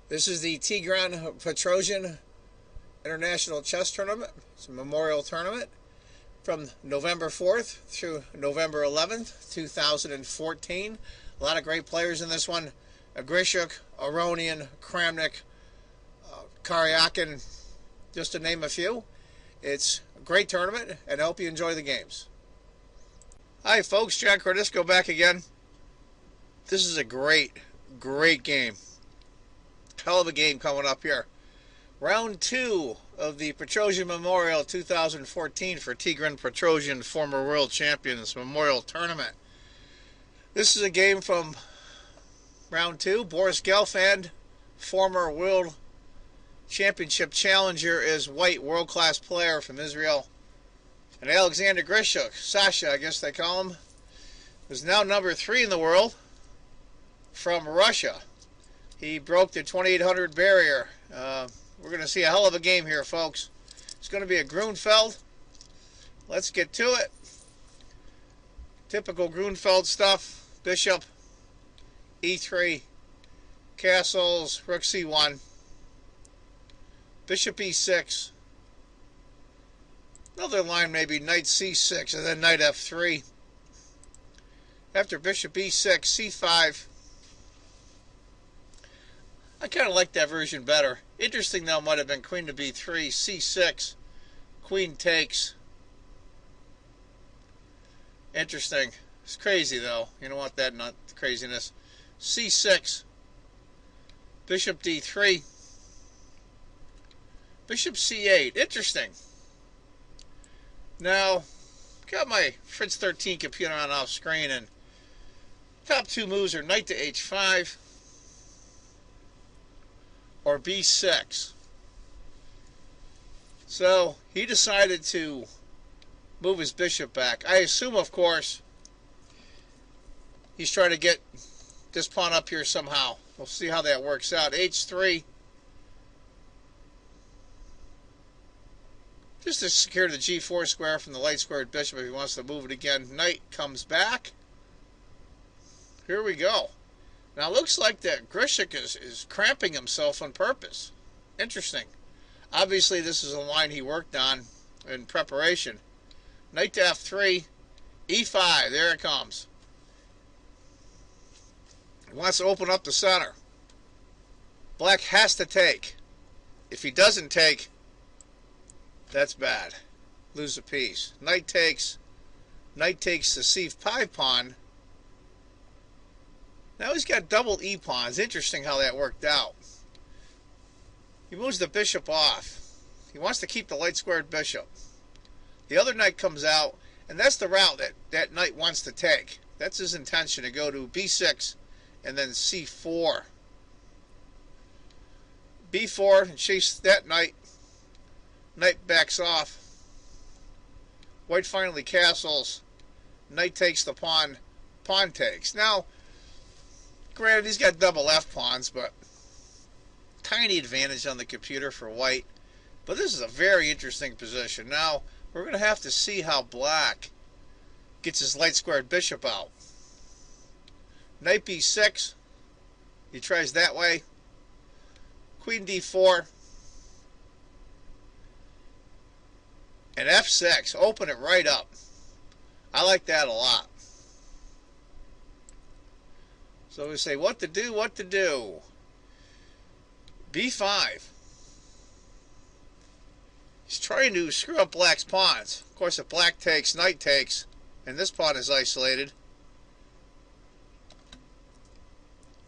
This is the Tigran Petrosian International Chess Tournament. It's a memorial tournament from November 4th through November 11th, 2014. A lot of great players in this one. Grischuk, Aronian, Kramnik, Karyakin, just to name a few. It's a great tournament, and I hope you enjoy the games. Hi folks, John Cordisco back again. This is a great game. Hell of a game coming up here. Round 2 of the Petrosian Memorial 2014 for Tigran Petrosian, former world champions memorial tournament. This is a game from round 2. Boris Gelfand, former world championship challenger, is white, world-class player from Israel. And Alexander Grischuk, Sasha I guess they call him, is now number 3 in the world from Russia. He broke the 2800 barrier. We're going to see a hell of a game here, folks. It's going to be a Grunfeld. Let's get to it. Typical Grunfeld stuff. Bishop, e3, castles, rook c1, bishop e6. Another line maybe knight c6 and then knight f3. After bishop e6, c5. I kind of like that version better. Interesting though might have been queen to b3, c6, queen takes. Interesting. It's crazy though. You don't want that craziness. c6, bishop d3, bishop c8. Interesting. Now, got my Fritz 13 computer on off screen, and top 2 moves are knight to h5 or b6. So he decided to move his bishop back. I assume, of course, he's trying to get this pawn up here somehow. We'll see how that works out. h3. Just to secure the g4 square from the light squared bishop if he wants to move it again. Knight comes back. Here we go. Now it looks like that Grischuk is cramping himself on purpose. Interesting. Obviously this is a line he worked on in preparation. Knight to f3, e5, there it comes. He wants to open up the center. Black has to take. If he doesn't take, that's bad. Lose a piece. Knight takes the c5 pawn. Now he's got double e pawns. Interesting how that worked out. He moves the bishop off. He wants to keep the light squared bishop. The other knight comes out, and that's the route that knight wants to take. That's his intention, to go to b6 and then c4. b4 and chase that knight. Knight backs off. White finally castles. Knight takes the pawn. Pawn takes. Now, granted, he's got double f pawns, but tiny advantage on the computer for white. But this is a very interesting position. Now, we're going to have to see how black gets his light squared bishop out. Knight b6. He tries that way. Queen d4. And f6. Open it right up. I like that a lot. So we say, what to do, what to do. b5. He's trying to screw up black's pawns. Of course, if black takes, knight takes, and this pawn is isolated.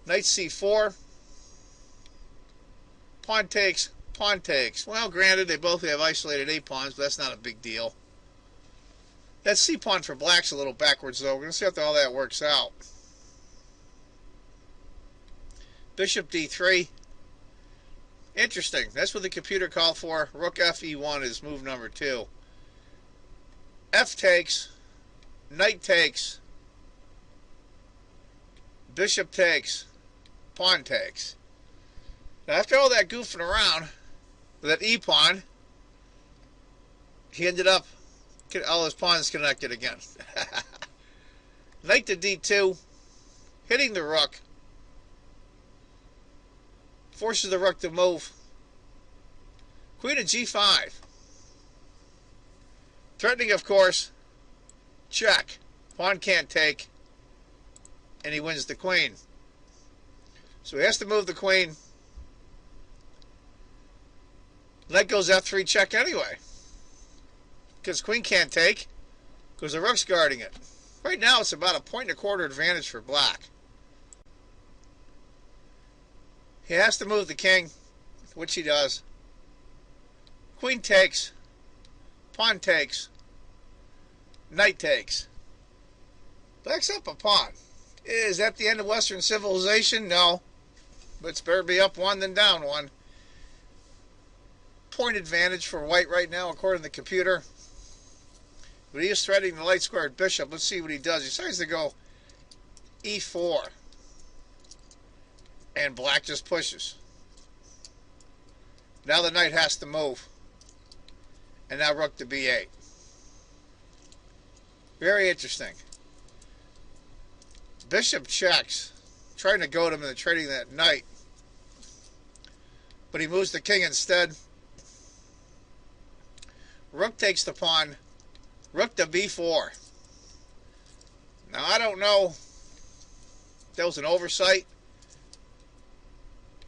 Knight c4. Pawn takes, pawn takes. Well, granted, they both have isolated a pawns, but that's not a big deal. That c pawn for black's a little backwards, though. We're going to see how all that works out. Bishop d3. Interesting. That's what the computer called for. Rook fe1 is move number 2. F takes. Knight takes. Bishop takes. Pawn takes. Now after all that goofing around with that e pawn, he ended up all his pawns connected again. Knight to d2, hitting the rook. Forces the rook to move. Queen of g5. Threatening, of course. Check. Pawn can't take. And he wins the queen. So he has to move the queen. Knight goes f3 check anyway. Because queen can't take. Because the rook's guarding it. Right now it's about a 1.25 advantage for black. He has to move the king, which he does. Queen takes. Pawn takes. Knight takes. Black's up a pawn. Is that the end of Western civilization? No. But it's better to be up one than down one. Point advantage for white right now, according to the computer. But he is threatening the light squared bishop. Let's see what he does. He decides to go e4. And black just pushes. Now the knight has to move. And now rook to b8. Very interesting. Bishop checks. Trying to goad him into trading that knight. But he moves the king instead. Rook takes the pawn. Rook to b4. Now I don't know if that was an oversight.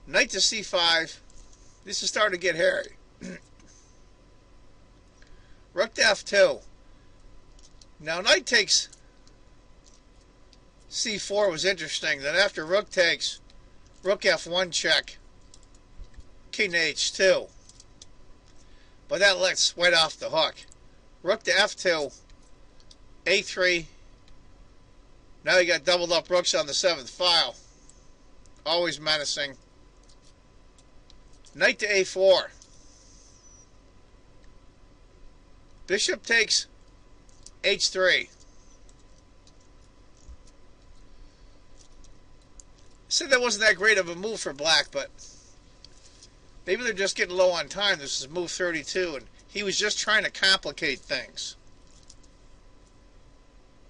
Knight to c5. This is starting to get hairy. Rook to f2. Now knight takes c4 was interesting. Then after rook takes, rook f1 check. King to h2. But that lets white off the hook. Rook to f2. a3. Now you got doubled up rooks on the 7th file. Always menacing. Knight to a4. Bishop takes h3. Said that wasn't that great of a move for black, but maybe they're just getting low on time. This is move 32, and he was just trying to complicate things.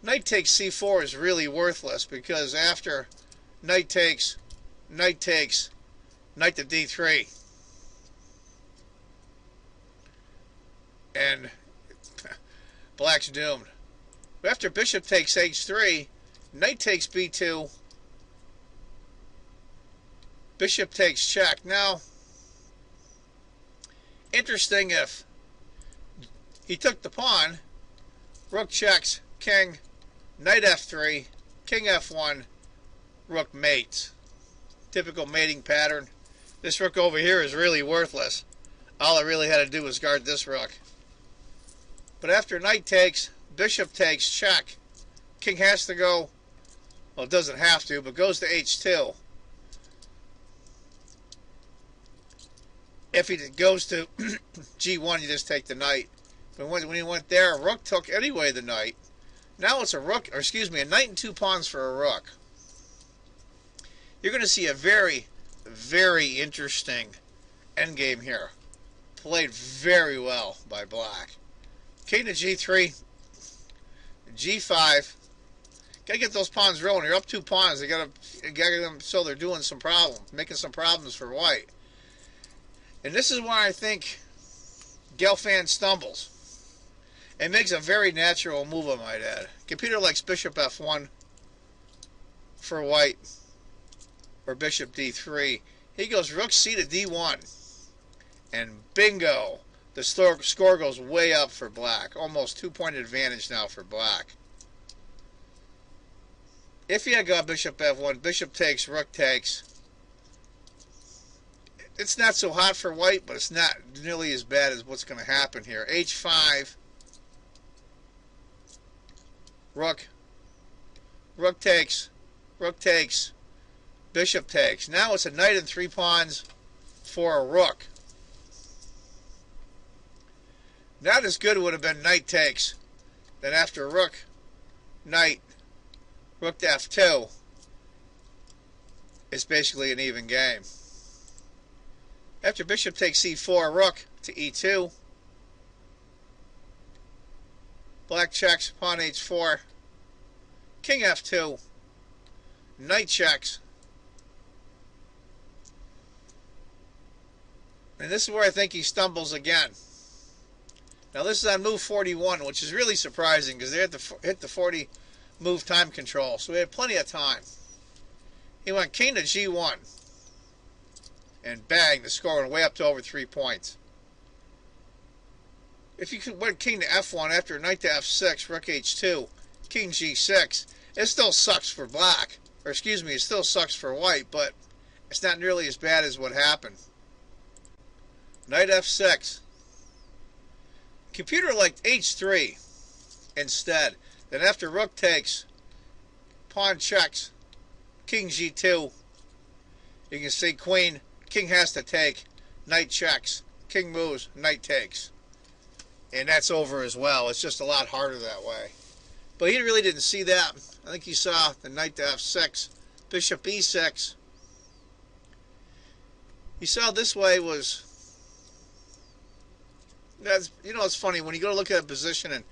Knight takes c4 is really worthless because after knight takes, knight to d3. And black's doomed. But after bishop takes h3, knight takes b2, bishop takes check. Now, interesting if he took the pawn, rook checks, king, knight f3, king f1, rook mates. Typical mating pattern. This rook over here is really worthless. All I really had to do was guard this rook. But after knight takes, bishop takes, check. King has to go, well, it doesn't have to, but goes to h2. If he goes to g1, you just take the knight. But when he went there, rook took anyway the knight. Now it's a rook, or excuse me, a knight and 2 pawns for a rook. You're going to see a very, very interesting endgame here. Played very well by black. King to g3, g5. Gotta get those pawns rolling. You're up 2 pawns. You gotta get them so they're doing some problems, making some problems for white. And this is why I think Gelfand stumbles. It makes a very natural move, I might add. Computer likes bishop f1 for white, or bishop d3. He goes rook c to d1, and bingo. The score goes way up for black. Almost 2-point advantage now for black. If he had got bishop f1, bishop takes, rook takes. It's not so hot for white, but it's not nearly as bad as what's going to happen here. h5. Rook. Rook takes. Rook takes. Bishop takes. Now it's a knight and 3 pawns for a rook. Not as good would have been knight takes. Then after rook, knight, rook to f2, it's basically an even game. After bishop takes c4, rook to e2. Black checks, pawn h4, king f2, knight checks, And this is where I think he stumbles again. Now this is on move 41, which is really surprising because they had to hit the 40 move time control, so we had plenty of time. He went king to G1, and bang, the score went way up to over 3 points. If you went king to F1 after knight to F6, rook H2, king G6, it still sucks for black. Or excuse me, it still sucks for white, but it's not nearly as bad as what happened. Knight F6. Computer liked H3 instead. Then after rook takes, pawn checks, king G2. You can see queen, king has to take, knight checks, king moves, knight takes. And that's over as well. It's just a lot harder that way. But he really didn't see that. I think he saw the knight to F6, bishop E6. He saw this way was... That's, you know, it's funny when you go to look at a position, and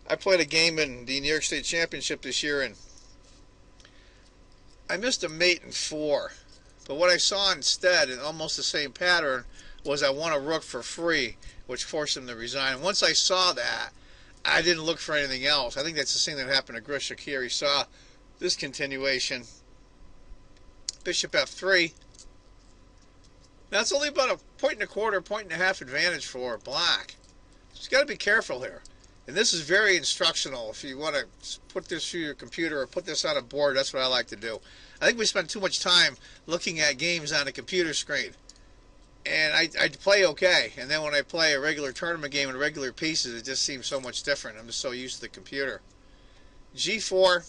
I played a game in the New York State Championship this year, and I missed a mate in 4. But what I saw instead, in almost the same pattern, was I won a rook for free, which forced him to resign. And once I saw that, I didn't look for anything else. I think that's the thing that happened to Grischuk here. He saw this continuation. Bishop F3. Now it's only about a point and a quarter, point and a half advantage for black. So you got to be careful here. And this is very instructional. If you want to put this through your computer or put this on a board, that's what I like to do. I think we spend too much time looking at games on a computer screen. And I play okay. And then when I play a regular tournament game in regular pieces, it just seems so much different. I'm just so used to the computer. G4.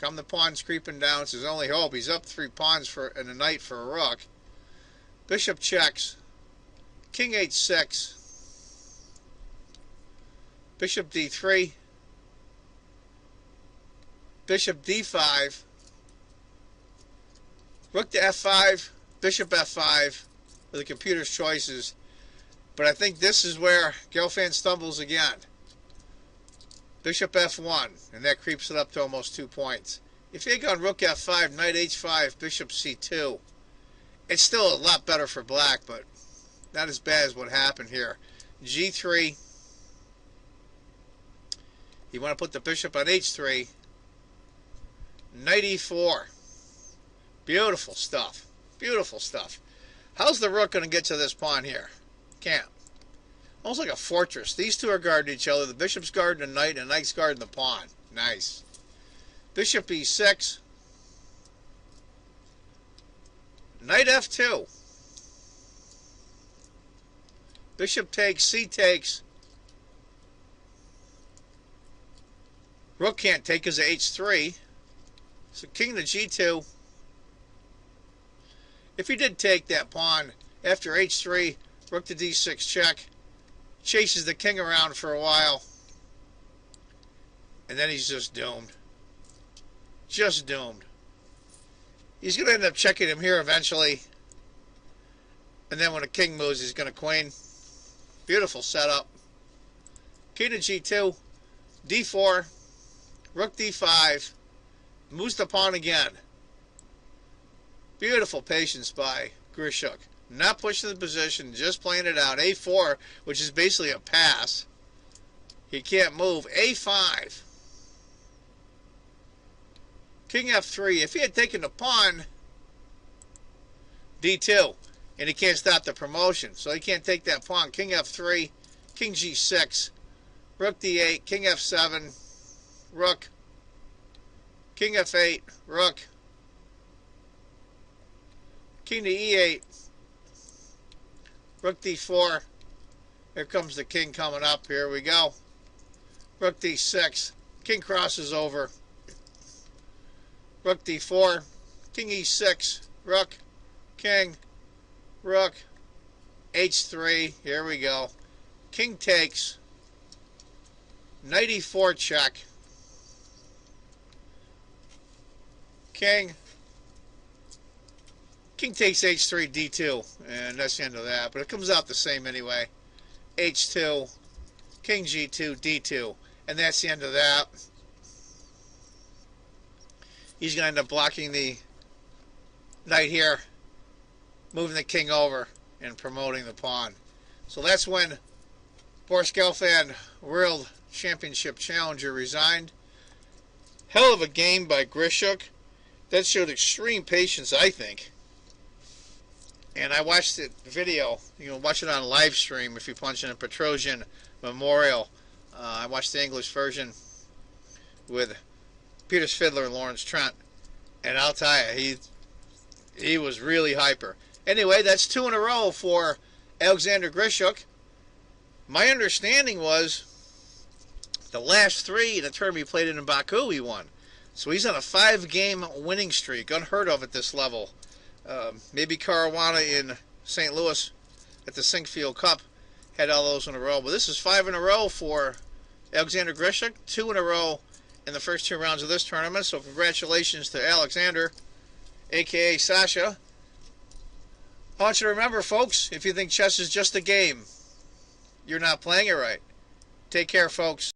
Come the pawns creeping down. It's his only hope. He's up 3 pawns and a knight for a rook. Bishop checks. King H6. Bishop D3. Bishop D5. Rook to F5. Bishop F5. The computer's choices. But I think this is where Gelfand stumbles again. Bishop F1, and that creeps it up to almost 2 points. If you had gone rook F5, knight H5, bishop C2, it's still a lot better for black, but not as bad as what happened here. G3. You want to put the bishop on H3. Knight E4. Beautiful stuff. Beautiful stuff. How's the rook going to get to this pawn here? Can't. Almost like a fortress. These two are guarding each other. The bishop's guarding the knight, and the knight's guarding the pawn. Nice. Bishop E6. Knight F2. Bishop takes, C takes. Rook can't take because of H3. So king to G2. If he did take that pawn after H3, rook to D6 check, chases the king around for a while, and then he's just doomed. Just doomed. He's going to end up checking him here eventually, and then when the king moves, he's going to queen. Beautiful setup. King to G2, D4, rook D5, moves the pawn again. Beautiful patience by Grischuk. Not pushing the position, just playing it out. A4, which is basically a pass. He can't move. A5. King F3. If he had taken the pawn, D2. And he can't stop the promotion. So he can't take that pawn. King F3. King G6. Rook D8. King F7. Rook. King F8. Rook. King to E8. Rook D4. Here comes the king coming up. Here we go. Rook D6. King crosses over. Rook D4. King E6. Rook. King. Rook. H3. Here we go. King takes. Knight E4 check. King. King takes H3, D2, and that's the end of that. But it comes out the same anyway. H2, King G2, D2, and that's the end of that. He's going to end up blocking the knight here, moving the king over. and promoting the pawn. So that's when Boris Gelfand, World Championship Challenger, resigned. Hell of a game by Grischuk. That showed extreme patience, I think. And I watched the video. You can watch it on live stream if you punch in a Petrosian Memorial. I watched the English version with Peter's fiddler and Lawrence Trent. And I'll tell you, he was really hyper. Anyway, that's 2 in a row for Alexander Grischuk. My understanding was the last 3 in the tournament he played in Baku, he won. So he's on a 5-game winning streak, unheard of at this level. Maybe Caruana in St. Louis at the Sinkfield Cup had all those in a row. But this is 5 in a row for Alexander Grischuk, 2 in a row in the first 2 rounds of this tournament. So congratulations to Alexander, a.k.a. Sasha. I want you to remember, folks, if you think chess is just a game, you're not playing it right. Take care, folks.